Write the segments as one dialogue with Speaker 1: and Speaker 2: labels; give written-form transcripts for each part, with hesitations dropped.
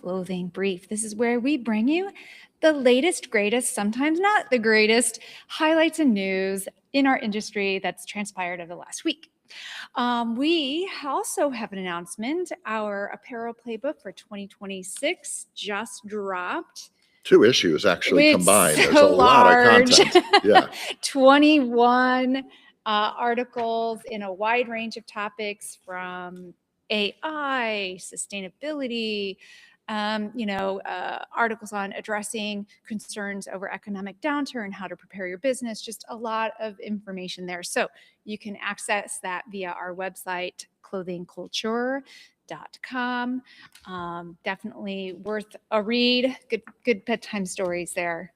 Speaker 1: Clothing Brief. This is where we bring you the latest, greatest, sometimes not the greatest, highlights and news in our industry that's transpired over the last week. We also have an announcement. Our apparel playbook for 2026 just dropped.
Speaker 2: 2 issues actually
Speaker 1: It's
Speaker 2: combined. There's
Speaker 1: so
Speaker 2: a lot of
Speaker 1: large.
Speaker 2: content. Yeah.
Speaker 1: 21 articles in a wide range of topics, from AI, sustainability, articles on addressing concerns over economic downturn, how to prepare your business, just a lot of information there. So you can access that via our website, clothingculture.com. Definitely worth a read. Good bedtime stories there.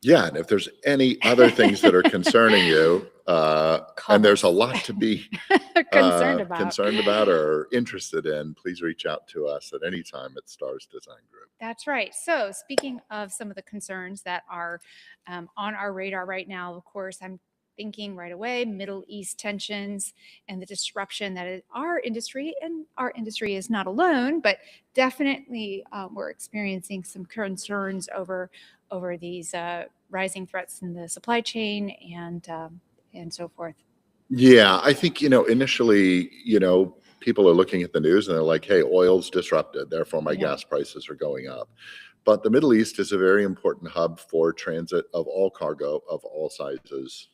Speaker 2: Yeah, and if there's any other things that are concerning you, and there's a lot to be
Speaker 1: concerned
Speaker 2: about or interested in, please reach out to us at any time at Stars Design Group.
Speaker 1: That's right. So speaking of some of the concerns that are on our radar right now, of course, I'm thinking right away Middle East tensions and the disruption that is our industry, and our industry is not alone, but definitely we're experiencing some concerns over these rising threats in the supply chain and so forth.
Speaker 2: Yeah, I think, initially, people are looking at the news and they're like, hey, oil's disrupted, therefore my gas prices are going up. But the Middle East is a very important hub for transit of all cargo of all sizes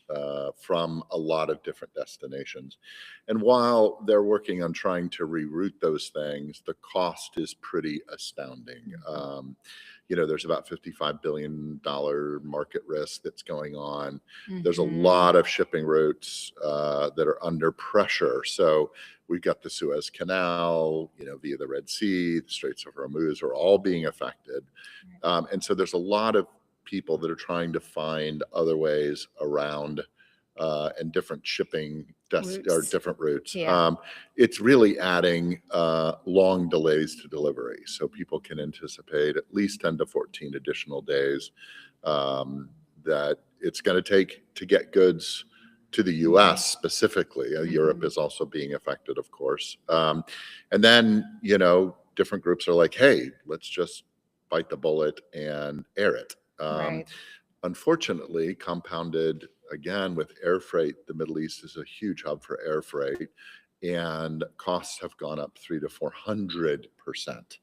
Speaker 2: from a lot of different destinations. And while they're working on trying to reroute those things, the cost is pretty astounding. There's about $55 billion market risk that's going on. There's a lot of shipping routes that are under pressure. So we've got the Suez Canal, via the Red Sea, the Straits of Hormuz are all being affected. And so there's a lot of people that are trying to find other ways around and different shipping or different routes.
Speaker 1: Yeah.
Speaker 2: It's really adding long delays to delivery. So people can anticipate at least 10 to 14 additional days that it's going to take to get goods to the U.S. specifically. Europe is also being affected, of course. And then, different groups are like, hey, let's just bite the bullet and air it.
Speaker 1: Right.
Speaker 2: Unfortunately, compounded again with air freight, the Middle East is a huge hub for air freight, and costs have gone up 300 to 400%.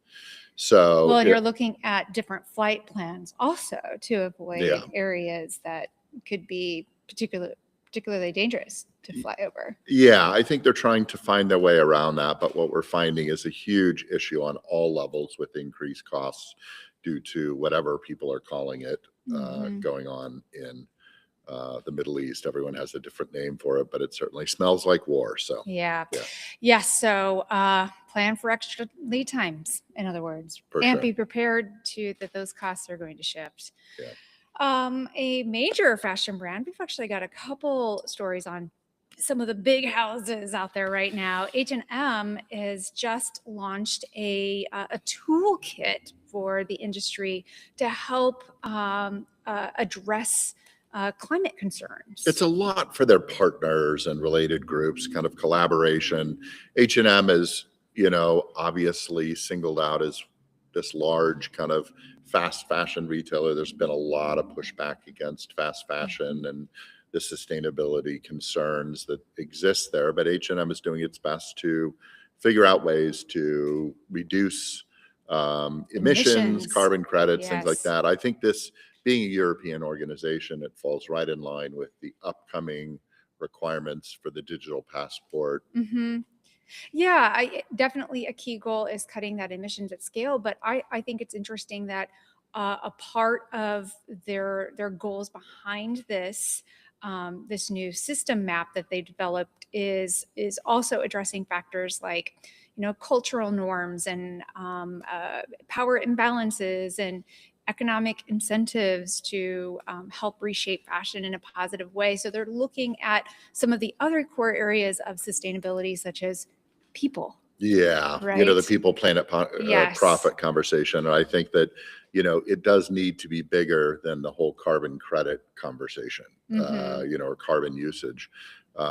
Speaker 2: So,
Speaker 1: well, and you're looking at different flight plans also to avoid areas that could be particularly dangerous to fly over.
Speaker 2: Yeah, I think they're trying to find their way around that. But what we're finding is a huge issue on all levels with increased costs due to whatever people are calling it going on in the Middle East. Everyone has a different name for it, but it certainly smells like war. So
Speaker 1: yes. So plan for extra lead times, in other words, and be prepared that those costs are going to shift. A major fashion brand, we've actually got a couple stories on some of the big houses out there right now. H&M has just launched a toolkit for the industry to help address climate concerns.
Speaker 2: It's a lot for their partners and related groups, kind of collaboration. H&M is, obviously singled out as this large kind of fast fashion retailer. There's been a lot of pushback against fast fashion and the sustainability concerns that exist there. But H&M is doing its best to figure out ways to reduce emissions, carbon credits, things like that. I think this, being a European organization, it falls right in line with the upcoming requirements for the digital passport.
Speaker 1: Yeah, definitely a key goal is cutting that emissions at scale. But I think it's interesting that a part of their goals behind this new system map that they developed is also addressing factors like cultural norms and power imbalances and economic incentives to help reshape fashion in a positive way. So they're looking at some of the other core areas of sustainability, such as people.
Speaker 2: Yeah,
Speaker 1: right?
Speaker 2: The people, planet, profit conversation. And I think that, it does need to be bigger than the whole carbon credit conversation, or carbon usage.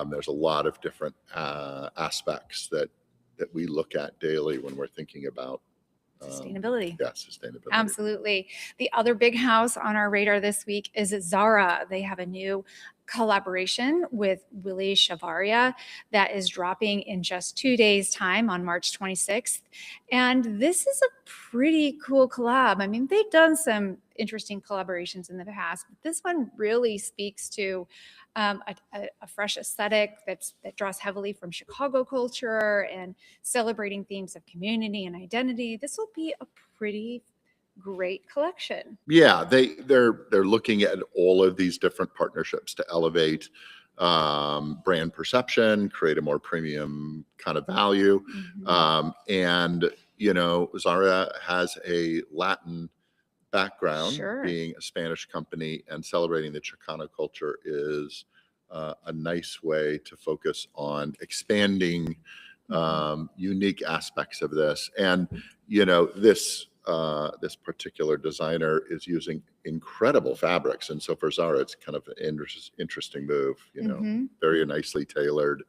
Speaker 2: There's a lot of different aspects that we look at daily when we're thinking about
Speaker 1: Sustainability.
Speaker 2: Yeah, sustainability.
Speaker 1: Absolutely. The other big house on our radar this week is Zara. They have a new collaboration with Willie Chavaria that is dropping in just 2 days' time on March 26th. And this is a pretty cool collab. I mean, they've done some interesting collaborations in the past, but this one really speaks to a fresh aesthetic that draws heavily from Chicago culture and celebrating themes of community and identity. This will be a pretty great collection.
Speaker 2: Yeah, they're looking at all of these different partnerships to elevate brand perception, create a more premium kind of value. And Zara has a Latin background,
Speaker 1: Sure.
Speaker 2: being a Spanish company, and celebrating the Chicano culture is a nice way to focus on expanding unique aspects of this. And this particular designer is using incredible fabrics, and so for Zara, it's kind of an interesting move. Very nicely tailored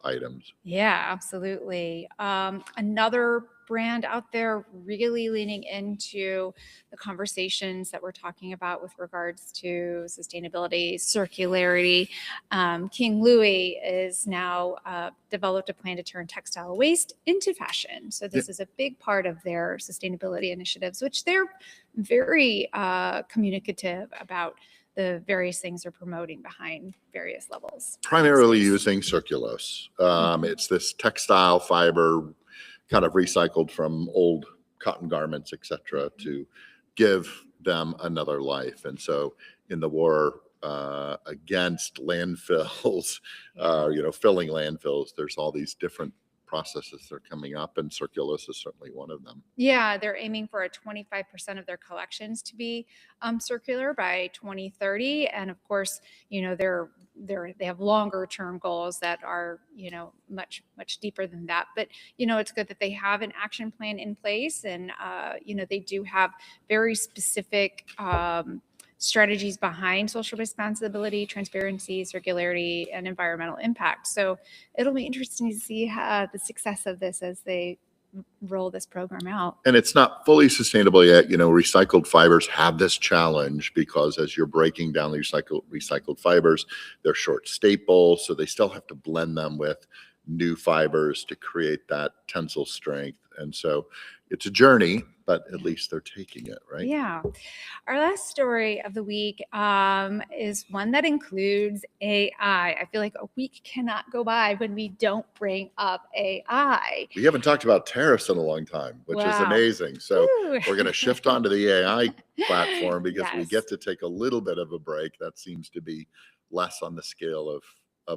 Speaker 2: items.
Speaker 1: Yeah, absolutely. Another brand out there really leaning into the conversations that we're talking about with regards to sustainability, circularity. King Louis is now developed a plan to turn textile waste into fashion. So this is a big part of their sustainability initiatives, which they're very communicative about the various things they're promoting behind various levels.
Speaker 2: Primarily using circulose. It's this textile fiber, kind of recycled from old cotton garments, etc., to give them another life. And so in the war against landfills, filling landfills, there's all these different processes that are coming up, and circulose is certainly one of them.
Speaker 1: Yeah, they're aiming for a 25% of their collections to be circular by 2030, and of course, they have longer term goals that are much deeper than that. But it's good that they have an action plan in place, and they do have very specific strategies behind social responsibility, transparency, circularity, and environmental impact. So it'll be interesting to see the success of this as they roll this program out.
Speaker 2: And it's not fully sustainable yet. Recycled fibers have this challenge because as you're breaking down the recycled fibers, they're short staple, so they still have to blend them with new fibers to create that tensile strength. And so it's a journey, but at least they're taking it, right?
Speaker 1: Yeah. Our last story of the week is one that includes AI. I feel like a week cannot go by when we don't bring up AI.
Speaker 2: We haven't talked about tariffs in a long time, which is amazing. So we're going to shift onto the AI platform because we get to take a little bit of a break. That seems to be less on the scale of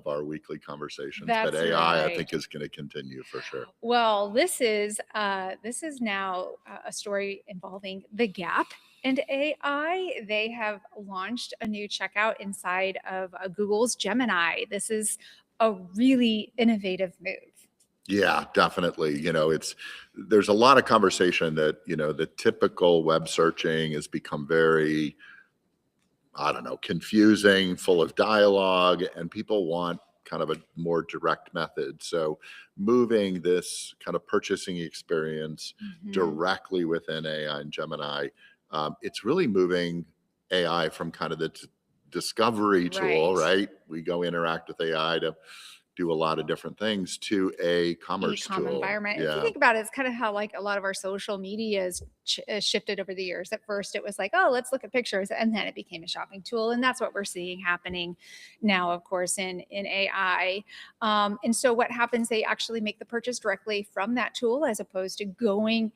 Speaker 2: our weekly conversations. But AI, I think, is going to continue for sure.
Speaker 1: Well, this is now a story involving The Gap and AI. They have launched a new checkout inside of Google's Gemini. This is a really innovative move.
Speaker 2: Yeah, definitely. There's a lot of conversation that, the typical web searching has become very, confusing, full of dialogue, and people want kind of a more direct method. So moving this kind of purchasing experience directly within AI and Gemini, it's really moving AI from kind of the discovery tool, right? We go interact with AI to do a lot of different things, to a commerce tool.
Speaker 1: Environment. If you think about it, it's kind of how like a lot of our social media has shifted over the years. At first it was like, oh, let's look at pictures, and then it became a shopping tool, and that's what we're seeing happening now, of course, in AI. And so what happens, they actually make the purchase directly from that tool as opposed to going,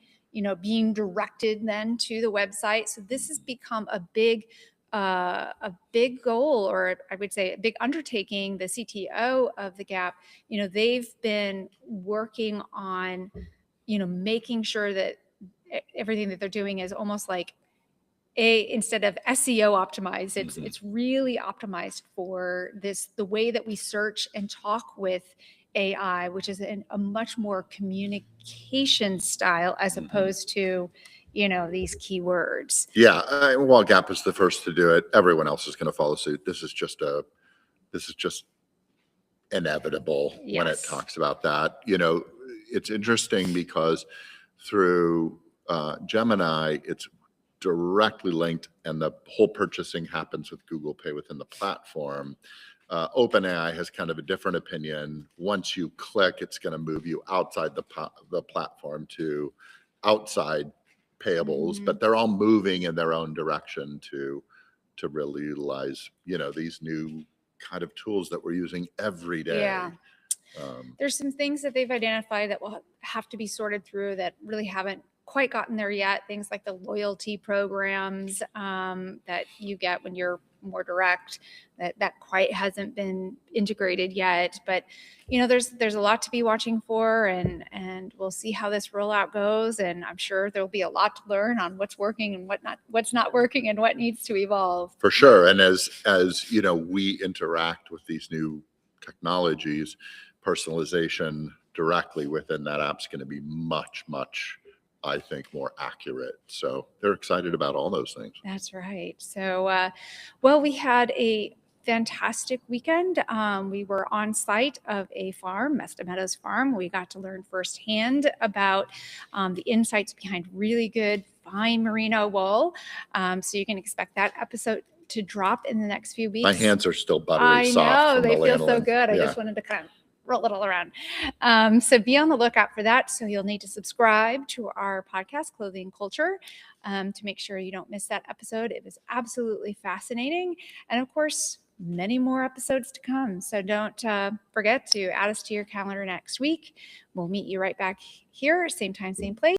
Speaker 1: being directed then to the website. So this has become a big goal, or I would say a big undertaking. The CTO of The Gap, they've been working on, making sure that everything that they're doing is almost like instead of SEO optimized, it's really optimized for the way that we search and talk with AI, which is a much more communication style as opposed to these keywords.
Speaker 2: Yeah, while Gap is the first to do it, everyone else is going to follow suit. This is just inevitable when it talks about that. It's interesting because through Gemini, it's directly linked, and the whole purchasing happens with Google Pay within the platform. OpenAI has kind of a different opinion. Once you click, it's going to move you outside the platform to outside payables, but they're all moving in their own direction to really utilize, these new kind of tools that we're using every day.
Speaker 1: Yeah. There's some things that they've identified that will have to be sorted through that really haven't quite gotten there yet. Things like the loyalty programs that you get when you're more direct, that quite hasn't been integrated yet. But there's a lot to be watching for, and we'll see how this rollout goes. And I'm sure there'll be a lot to learn on what's working and what's not working, and what needs to evolve.
Speaker 2: For sure. And as we interact with these new technologies, personalization directly within that app's going to be much, I think, more accurate. So they're excited about all those things.
Speaker 1: That's right. So, well, we had a fantastic weekend. We were on site of a farm, Mesta Meadows Farm. We got to learn firsthand about the insights behind really good, fine merino wool. So you can expect that episode to drop in the next few weeks.
Speaker 2: My hands are still buttery
Speaker 1: I
Speaker 2: soft.
Speaker 1: know, they
Speaker 2: from the
Speaker 1: feel so
Speaker 2: lanolin.
Speaker 1: good. I
Speaker 2: Yeah.
Speaker 1: just wanted to kind of roll it all around. So be on the lookout for that. So you'll need to subscribe to our podcast, Clothing Culture, to make sure you don't miss that episode. It was absolutely fascinating. And of course, many more episodes to come. So don't forget to add us to your calendar next week. We'll meet you right back here, same time, same place.